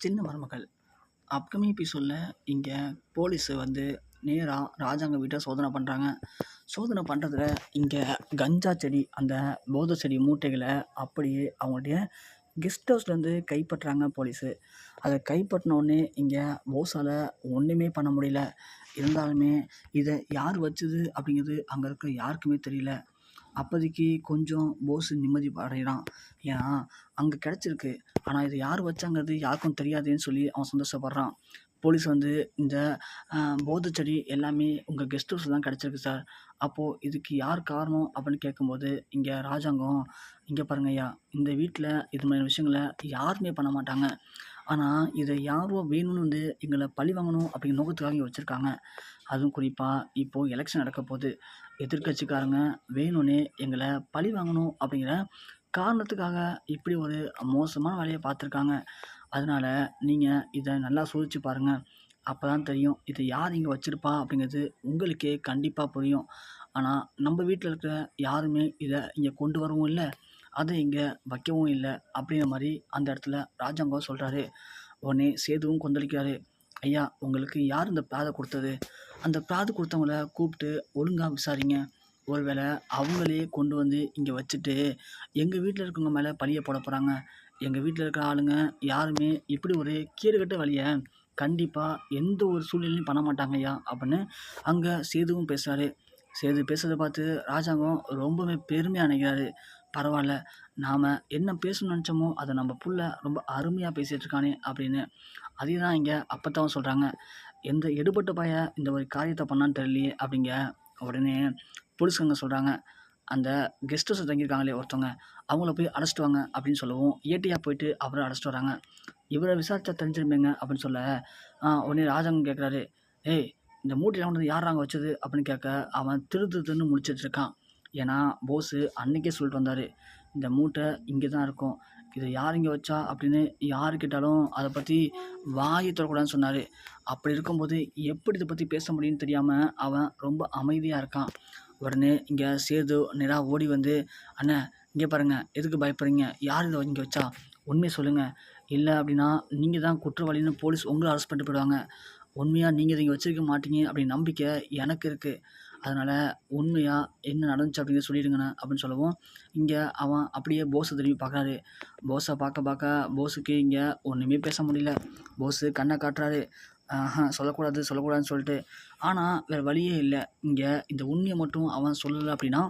சின்ன மருமகள் அப்கமிங் எபிசோடில் இங்கே போலீஸு வந்து நேராக ராஜாங்க வீட்டை சோதனை பண்ணுறாங்க. சோதனை பண்ணுறதுல இங்கே கஞ்சா செடி, அந்த போதை செடி மூட்டைகளை அப்படியே அவங்களுடைய கெஸ்ட் ஹவுஸ்லேருந்து கைப்பற்றுறாங்க போலீஸு. அதை கைப்பற்றினோடனே இங்கே போஸால் ஒன்றுமே பண்ண முடியல. இருந்தாலுமே இதை யார் வச்சது அப்படிங்கிறது அங்கே இருக்கிற யாருக்குமே தெரியல. அப்போதைக்கு கொஞ்சம் போஸ் நிம்மதி அடைகிறான். ஏன்னா அங்கே கிடச்சிருக்கு, ஆனால் இது யார் வச்சாங்கிறது யாருக்கும் தெரியாதுன்னு சொல்லி அவன் சந்தோஷப்படுறான். போலீஸ் வந்து இந்த போதைச்செடி எல்லாமே உங்கள் கெஸ்ட் ஹவுஸில் தான் கிடச்சிருக்கு சார். அப்போது இதுக்கு யார் காரணம் அப்படின்னு கேட்கும்போது இங்கே ராஜாங்கம், இங்கே பாருங்க ஐயா, இந்த வீட்டில் இது மாதிரி விஷயங்களை யாருமே பண்ண மாட்டாங்க. ஆனால் இதை யாரோ வேணும்னு வந்து எங்களை பழி வாங்கணும் அப்படிங்கிற நோக்கத்துக்காக இங்கே வச்சுருக்காங்க. அதுவும் குறிப்பாக இப்போது எலெக்ஷன் நடக்க போகுது. எதிர்க்கட்சிக்காரங்க வேணும்னே எங்களை பழி வாங்கணும் அப்படிங்கிற காரணத்துக்காக இப்படி ஒரு மோசமான வேலையை பார்த்துருக்காங்க. அதனால் நீங்கள் இதை நல்லா சோதிச்சு பாருங்கள். அப்போ தான் தெரியும் இதை யார் இங்கே வச்சுருப்பா அப்படிங்கிறது உங்களுக்கே கண்டிப்பாக புரியும். ஆனால் நம்ம வீட்டில் இருக்கிற யாருமே இதை இங்கே கொண்டு வரவும் இல்லை, அதை இங்கே வைக்கவும் இல்லை அப்படிங்கிற மாதிரி அந்த இடத்துல ராஜாங்கம் சொல்கிறாரு. உடனே சேதுவும் கொந்தளிக்கிறாரு. ஐயா, உங்களுக்கு யார் இந்த பிராதை கொடுத்தது? அந்த பிராது கொடுத்தவங்கள கூப்பிட்டு ஒழுங்காக விசாரிங்க. ஒருவேளை அவங்களே கொண்டு வந்து இங்கே வச்சுட்டு எங்கள் வீட்டில் இருக்கவங்க மேலே பழியை போட போகிறாங்க. எங்கள் வீட்டில் இருக்கிற ஆளுங்க யாருமே இப்படி ஒரு கீறுகட்ட வழியை கண்டிப்பாக எந்த ஒரு சூழ்நிலையும் பண்ண மாட்டாங்க ஐயா அப்படின்னு அங்கே சேதுவும் பேசுகிறாரு. சேது பேசுகிறத பார்த்து ராஜாங்கம் ரொம்பவே பெருமையாக நினைக்கிறாரு. பரவாயில்ல, நாம் என்ன பேசணும்னு நினச்சோமோ அதை நம்ம புள்ள ரொம்ப அருமையாக பேசிகிட்டு இருக்கானே அப்படின்னு. அதே தான் இங்கே அப்பத்தாவும் சொல்கிறாங்க. எந்த எடுபட்ட பைய இந்த ஒரு காரியத்தை பண்ணான்னு தெரியலையே அப்படிங்க. உடனே போலீஸ்காரங்க சொல்கிறாங்க, அந்த கெஸ்ட் ஹவுஸில் தங்கியிருக்காங்களே ஒருத்தவங்க, அவங்கள போய் அழைச்சிட்டு வாங்க அப்படின்னு சொல்லவும் ஏட்டியாக போயிட்டு அவரை அழைச்சிட்டு வராங்க. இவரை விசாரித்தா தெரிஞ்சிருப்பேங்க அப்படின்னு சொல்ல உடனே ராஜாங்கம் கேட்குறாரு, ஏய், இந்த மூட்டையில் கொண்டு யார் அங்கே வச்சது அப்படின்னு கேட்க அவன் திருன்னு முடிச்சிட்டு இருக்கான். ஏன்னா போஸு அன்றைக்கே சொல்லிட்டு வந்தார், இந்த மூட்டை இங்கே தான் இருக்கும், இதை யார் இங்கே வச்சா அப்படின்னு யார் கேட்டாலும் அதை பற்றி வாயை தரக்கூடாதுன்னு சொன்னார். அப்படி இருக்கும்போது எப்படி இதை பற்றி பேச முடியும்னு தெரியாமல் அவன் ரொம்ப அமைதியாக இருக்கான். உடனே இங்கே சேது நேராக ஓடி வந்து, அண்ணே இங்கே பாருங்கள், எதுக்கு பயப்படுறீங்க? யார் இதை இங்கே வச்சா? உண்மையை சொல்லுங்கள். இல்லை அப்படின்னா நீங்கள் தான் குற்றவாளின்னு போலீஸ் உங்களை அரெஸ்ட் பண்ணிட்டு போயிடுவாங்க. உண்மையாக நீங்கள் இதை இங்கே வச்சுருக்க மாட்டீங்க அப்படின்னு நம்பிக்கை எனக்கு இருக்குது. அதனால் உண்மையாக என்ன நடந்துச்சு அப்படிங்கிறத சொல்லிடுங்கண்ணே அப்படின்னு சொல்லவும் இங்கே அவன் அப்படியே போஸை திரும்பி பார்க்குறாரு. போஸை பார்க்க போஸுக்கு இங்கே ஒன்றுமே பேச முடியல. போஸு கண்ணை காட்டுறாரு. சொல்லக்கூடாதுன்னு சொல்லிட்டு. ஆனால் வேறு வழியே இல்லை. இங்கே இந்த உண்மையை மட்டும் அவன் சொல்லலை அப்படின்னா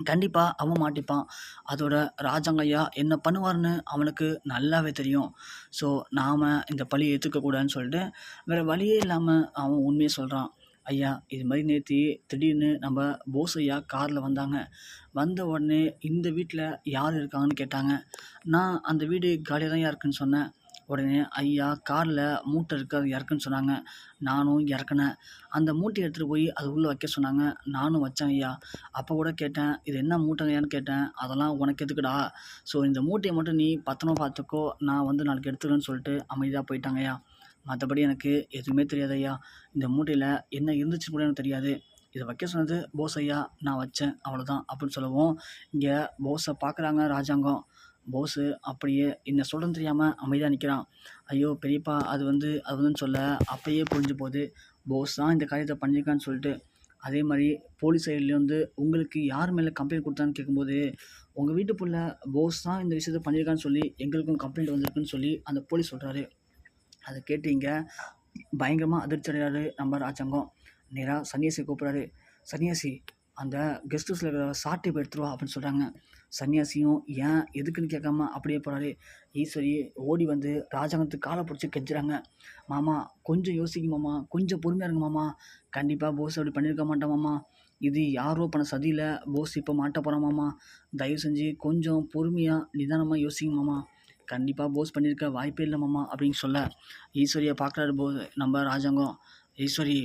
கண்டிப்பாக அவன் மாட்டிப்பான். அதோட ராஜாங்க ஐயா என்ன பண்ணுவார்னு அவனுக்கு நல்லாவே தெரியும். ஸோ நாம் இந்த பழியை ஏற்றுக்கக்கூடாதுன்னு சொல்லிட்டு வேறு வழியே இல்லாமல் அவன் உண்மையை சொல்கிறான். ஐயா, இது மாதிரி நேற்று திடீர்னு நம்ம போஸ் ஐயா காரில் வந்தாங்க. வந்த உடனே இந்த வீட்டில் யார் இருக்காங்கன்னு கேட்டாங்க. நான் அந்த வீடு காலியாக தான் இருக்குன்னு சொன்னேன். உடனே ஐயா காரில் மூட்டை இருக்குது, அது இறக்குன்னு சொன்னாங்க. நானும் இறக்குனேன். அந்த மூட்டையை எடுத்துகிட்டு போய் அது உள்ளே வைக்க சொன்னாங்க. நானும் வச்சேன் ஐயா. அப்போ கூட கேட்டேன், இது என்ன மூட்டைங்கன்னு கேட்டேன். அதெல்லாம் உனக்கு எதுக்குடா? ஸோ இந்த மூட்டையை மட்டும் நீ பத்திரமா பார்த்துக்கோ, நான் வந்து நாளைக்கு எடுத்துக்கிறேன்னு சொல்லிட்டு அமைதியாக போயிட்டாங்க ஐயா. மற்றபடி எனக்கு எதுவுமே தெரியாது ஐயா. இந்த மூட்டையில் என்ன இருந்துச்சுன்னு கூட எனக்கு தெரியாது. இதை வைக்க சொன்னது போஸ் ஐயா, நான் வச்சேன், அவ்வளோதான் அப்படின்னு சொல்லவும் இங்கே போஸை பார்க்குறாங்க ராஜாங்கம். போஸு அப்படியே என்ன சொல்கிறேன்னு தெரியாமல் அமைதியாக நிற்கிறான். ஐயோ பெரியப்பா, அது வந்துன்னு சொல்ல அப்பயே புரிஞ்சு போகுது போஸ் தான் இந்த காரியத்தை பண்ணியிருக்கான்னு சொல்லிட்டு. அதே மாதிரி போலீஸ் சைட்லேருந்து உங்களுக்கு யார் மேலே கம்ப்ளைண்ட் கொடுத்தான்னு கேட்கும்போது உங்கள் வீட்டு புள்ள போஸ் தான் இந்த விஷயத்தை பண்ணியிருக்கான்னு சொல்லி எங்களுக்கும் கம்ப்ளைண்ட் வந்திருக்குன்னு சொல்லி அந்த போலீஸ் சொல்கிறாரு. அதை கேட்டு இங்கே பயங்கரமாக அதிர்ச்சி அடைகிறாரு நம்ம ராஜாங்கம். நேராக சன்னியாசி கூப்பிட்றாரு. சன்னியாசி, அந்த கெஸ்ட் ஹவுஸில் இருக்கிற சாட்டை போய் எடுத்துருவா அப்படின்னு சொல்கிறாங்க. சன்னியாசியும் ஏன் எதுக்குன்னு கேட்காம அப்படியே போகிறாரு. ஈஸ்வரி ஓடி வந்து ராஜாங்கத்துக்கு காலை பிடிச்சி கெஞ்சுறாங்க. மாமா கொஞ்சம் யோசிங்க மாமா, கொஞ்சம் பொறுமையாக இருங்க மாமா, கண்டிப்பாக போஸ் அப்படி பண்ணியிருக்க மாட்டான் மாமா, இது யாரோ பண்ண சதியில் போஸ் இப்போ மாட்ட போகிறான் மாமா, தயவு செஞ்சு கொஞ்சம் பொறுமையாக நிதானமாக யோசிங்க மாமா, கண்டிப்பாக போஸ் பண்ணியிருக்க வாய்ப்பே இல்லை மாமா அப்படின்னு சொல்ல ஈஸ்வரியை பார்க்குறாரு நம்ம ராஜாங்கம். ஈஸ்வரி,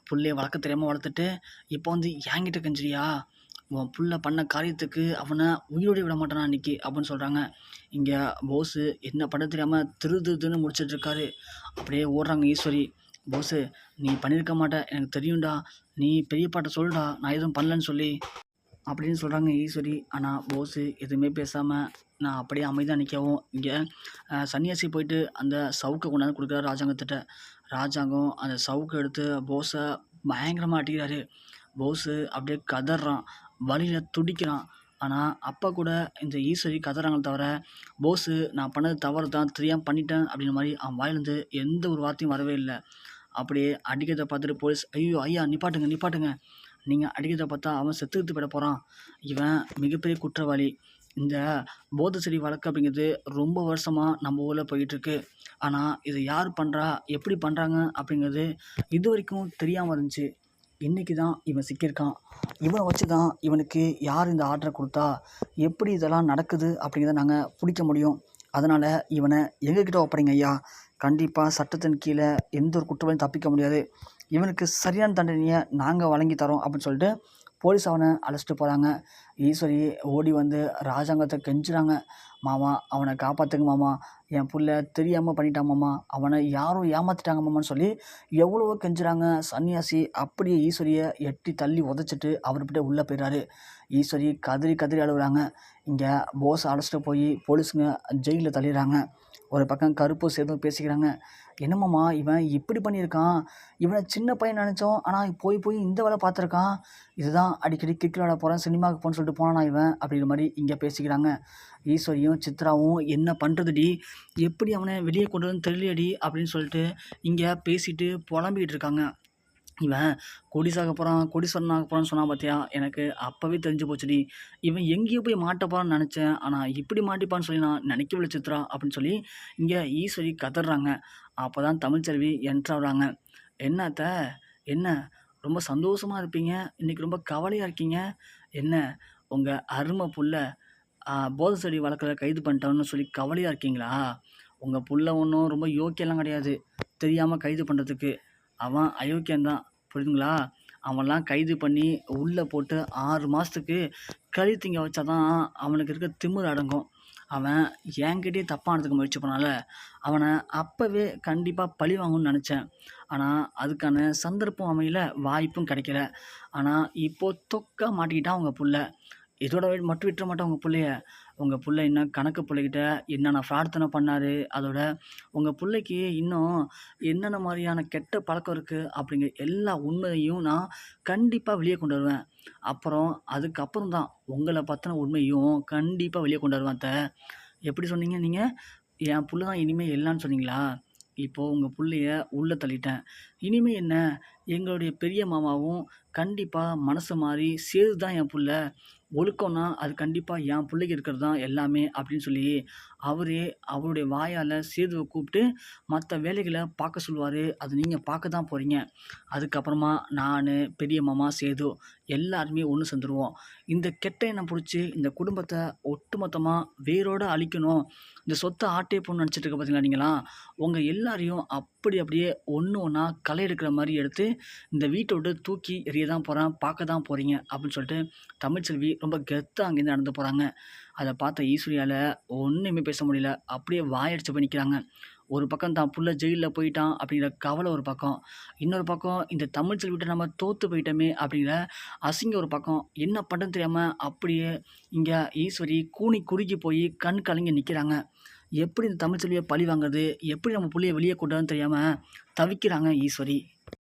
புள்ளைய வளர்க்க தெரியாமல் வளர்த்துட்டு இப்போ வந்து என்கிட்ட கெஞ்சிரியா? உன் புள்ள பண்ண காரியத்துக்கு அவனை உயிரோடு விட மாட்டானா அன்றைக்கி அப்படின்னு சொல்கிறாங்க. இங்கே போஸு என்ன பண்ண தெரியாமல் திருதுன்னு முடிச்சிட்ருக்காரு. அப்படியே ஓடுறாங்க ஈஸ்வரி. போஸு, நீ பண்ணியிருக்க மாட்ட எனக்கு தெரியும்டா, நீ பெரியப்பாட்ட சொல்லுடா நான் எதுவும் பண்ணலன்னு சொல்லி. அப்படின்னு சொல்கிறாங்க ஈஸ்வரி. ஆனால் போஸு எதுவுமே பேசாமல் நான் அப்படியே அமைதியாக நிற்கவும் இங்கே சன்னியாசி போயிட்டு அந்த சவுக்கை கொண்டாந்து கொடுக்குறாரு ராஜாங்கத்திட்ட. ராஜாங்கம் அந்த சவுக்கை எடுத்து போஸை பயங்கரமாக அடிக்கிறாரு. போஸு அப்படியே கதறான், வலியில் துடிக்கிறான். ஆனால் அப்போ கூட இந்த ஈஸ்வரி கதறாங்களே தவிர, போஸு நான் பண்ணது தவறு தான், தெரியாமல் பண்ணிட்டேன் அப்படின்ற மாதிரி அவன் வாயிலேருந்து எந்த ஒரு வார்த்தையும் வரவே இல்லை. அப்படியே அடிக்கிறத பார்த்துட்டு போலீஸ், ஐயோ ஐயா நிப்பாட்டுங்க நிப்பாட்டுங்க, நீங்கள் அடிக்கிறத பார்த்தா அவன் செத்துக்கிட்டு போயிட போகிறான், இவன் மிகப்பெரிய குற்றவாளி. இந்த போதை செடி வழக்கு அப்படிங்கிறது ரொம்ப வருஷமாக நம்ம ஊரில் போயிட்டுருக்கு. ஆனால் இதை யார் பண்ணுறா, எப்படி பண்ணுறாங்க அப்படிங்கிறது இது வரைக்கும் தெரியாமல் இருந்துச்சு. இன்றைக்கி தான் இவன் சிக்கியிருக்கான். இவனை வச்சு தான் இவனுக்கு யார் இந்த ஆர்டரை கொடுத்தா, எப்படி இதெல்லாம் நடக்குது அப்படிங்கிறத நாங்கள் பிடிக்க முடியும். அதனால் இவனை எங்ககிட்ட ஒப்படைங்க ஐயா. கண்டிப்பாக சட்டத்தின் கீழே எந்த ஒரு குற்றவாளியும் தப்பிக்க முடியாது. இவனுக்கு சரியான தண்டனையை நாங்கள் வழங்கி தரோம் அப்படின்னு சொல்லிட்டு போலீஸ் அவனை அழைச்சிட்டு போகிறாங்க. ஈஸ்வரி ஓடி வந்து ராஜாங்கத்தை கெஞ்சுறாங்க. மாமா அவனை காப்பாற்றுங்க மாமா, என் புள்ள தெரியாமல் பண்ணிட்டான் மாமா, அவனை யாரும் ஏமாற்றிட்டாங்க மாமான்னு சொல்லி எவ்வளவோ கெஞ்சுறாங்க. சன்னியாசி அப்படியே ஈஸ்வரியை எட்டி தள்ளி உதச்சிட்டு அவர்கிட்ட உள்ளே போயிடுறாரு. ஈஸ்வரி கதறி கதறி அழுகுறாங்க. இங்கே போஸ் அழைச்சிட்டு போய் போலீஸுங்க ஜெயிலில் தள்ளிடுறாங்க. ஒரு பக்கம் கருப்பு சேதும் பேசிக்கிறாங்க. என்னம்மாம்மா இவன் இப்படி பண்ணியிருக்கான், இவனை சின்ன பையன் நினச்சோம், ஆனால் போய் போய் இந்த வேலை பார்த்துருக்கான், இதுதான் அடிக்கடி கிரிக்கெட் விளையாட போகிறேன், சினிமாவுக்கு போகணுன்னு சொல்லிட்டு போனானா இவன் அப்படிங்கிற மாதிரி இங்கே பேசிக்கிறாங்க. ஈஸ்வரியும் சித்ராவும் என்ன பண்ணுறதுடி, எப்படி அவனை வெளியே கொண்டு வந்து தெரியலையடி அப்படின்னு சொல்லிட்டு இங்கே பேசிட்டு புலம்பிக்கிட்டு இருக்காங்க. இவன் கோடீஸாக போகிறான், கோடீஸ்வரன் ஆக போகிறான்னு சொன்னான் பார்த்தியா, எனக்கு அப்போவே தெரிஞ்சு போச்சுடி. இவன் எங்கேயோ போய் மாட்ட போகிறான்னு நினச்சேன், ஆனால் இப்படி மாட்டிப்பான்னு சொல்லி நான் நினைக்கவில்லை சித்ரா அப்படின்னு சொல்லி இங்கே ஈஸ்வரி கதறாங்க. அப்போ தான் தமிழ்ச்செல்வி என்ட்ராகிறாங்க. என்ன அத்தை, என்ன ரொம்ப சந்தோஷமாக இருப்பீங்க, இன்றைக்கி ரொம்ப கவலையாக இருக்கீங்க, என்ன உங்கள் அருமை புள்ள போதை செடி வழக்கில் கைது பண்ணிட்டான்னு சொல்லி கவலையாக இருக்கீங்களா? உங்கள் புள்ள ஒன்றும் ரொம்ப யோக்கியெல்லாம் கிடையாது தெரியாமல் கைது பண்ணுறதுக்கு. அவன் அயோக்கியந்தான், புரியுதுங்களா? அவன்லாம் கைது பண்ணி உள்ளே போட்டு 6 மாதத்துக்கு கறி திங்க வச்சா தான் அவனுக்கு இருக்க திமிரு அடங்கும். அவன் என்கிட்டயே தப்பானதுக்கு முயற்சி பண்ணால, அவனை அப்போவே கண்டிப்பாக பழி வாங்கணும்னு நினச்சேன். ஆனால் அதுக்கான சந்தர்ப்பம் அமையல, வாய்ப்பும் கிடைக்கல. ஆனால் இப்போது தொக்கா மாட்டிக்கிட்டான் உங்கள் புள்ள. இதோட மட்டும் விட்டுற மாட்டேன் உங்கள் பிள்ளைய. உங்கள் புள்ள இன்னும் கணக்கு பிள்ளைகிட்ட என்னென்ன பிரார்த்தனை பண்ணார், அதோட உங்கள் பிள்ளைக்கு இன்னும் என்னென்ன மாதிரியான கெட்ட பழக்கம் இருக்குது அப்படிங்கிற எல்லா உண்மையையும் நான் கண்டிப்பாக வெளியே கொண்டு வருவேன். அப்புறம் அதுக்கப்புறம் தான் உங்களை பற்றின உண்மையும் கண்டிப்பாக வெளியே கொண்டு வருவேன் அத்தை. எப்படி சொன்னீங்க நீங்கள்? என் புள்ள தான் இனிமேல் எல்லான்னு சொன்னீங்களா? இப்போது உங்கள் புள்ளைய உள்ளே தள்ளிட்டேன். இனிமேல் என்ன, எங்களுடைய பெரிய மாமாவும் கண்டிப்பாக மனசு மாறி சேது தான் என் புள்ள, ஒழுக்கம்னா அது கண்டிப்பாக என் பிள்ளைக்கு இருக்கிறது தான் எல்லாமே அப்படின்னு சொல்லி அவரே அவருடைய வாயால் சேதுவை கூப்பிட்டு மற்ற வேலைகளை பார்க்க சொல்லுவார். அது நீங்கள் பார்க்க தான் போகிறீங்க. அதுக்கப்புறமா நான், பெரிய மாமா, சேது எல்லாருமே ஒன்று சேர்ந்துருவோம். இந்த கெட்ட எண்ணம் பிடிச்சி இந்த குடும்பத்தை ஒட்டுமொத்தமாக வேரோடு அழிக்கணும், இந்த சொத்தை ஆட்டே போகணும்னு நினச்சிட்டு இருக்க பார்த்தீங்களா நீங்களாம், உங்கள் எல்லாரையும் அப்படி அப்படியே ஒன்று ஒன்றா களை எடுக்கிற மாதிரி எடுத்து இந்த வீட்டை விட்டு தூக்கி எறிய தான் போகிறேன், பார்க்க தான் போகிறீங்க அப்படின்னு சொல்லிட்டு தமிழ்ச்செல்வி ரொம்ப கெத்தாக அங்கேருந்து நடந்து போகிறாங்க. அதை பார்த்த ஈஸ்வரியால் ஒன்றுமே பேச முடியல. அப்படியே வாயடிச்சு போய் நிற்கிறாங்க. ஒரு பக்கம் தான் புள்ள ஜெயிலில் போயிட்டான் அப்படிங்கிற கவலை ஒரு பக்கம், இன்னொரு பக்கம் இந்த தமிழ்ச்செல்விட்ட நம்ம தோற்று போயிட்டோமே அப்படிங்கிற அசிங்கம் ஒரு பக்கம். என்ன பண்ணுறதுன்னு தெரியாமல் அப்படியே இங்கே ஈஸ்வரி கூனி குறுகி போய் கண் கலங்கி நிற்கிறாங்க. எப்படி இந்த தமிழ்ச்செல்வியை பழி வாங்குறது, எப்படி நம்ம புள்ளைய வெளியே கொண்டு வரணும்னு தெரியாமல் தவிக்கிறாங்க ஈஸ்வரி.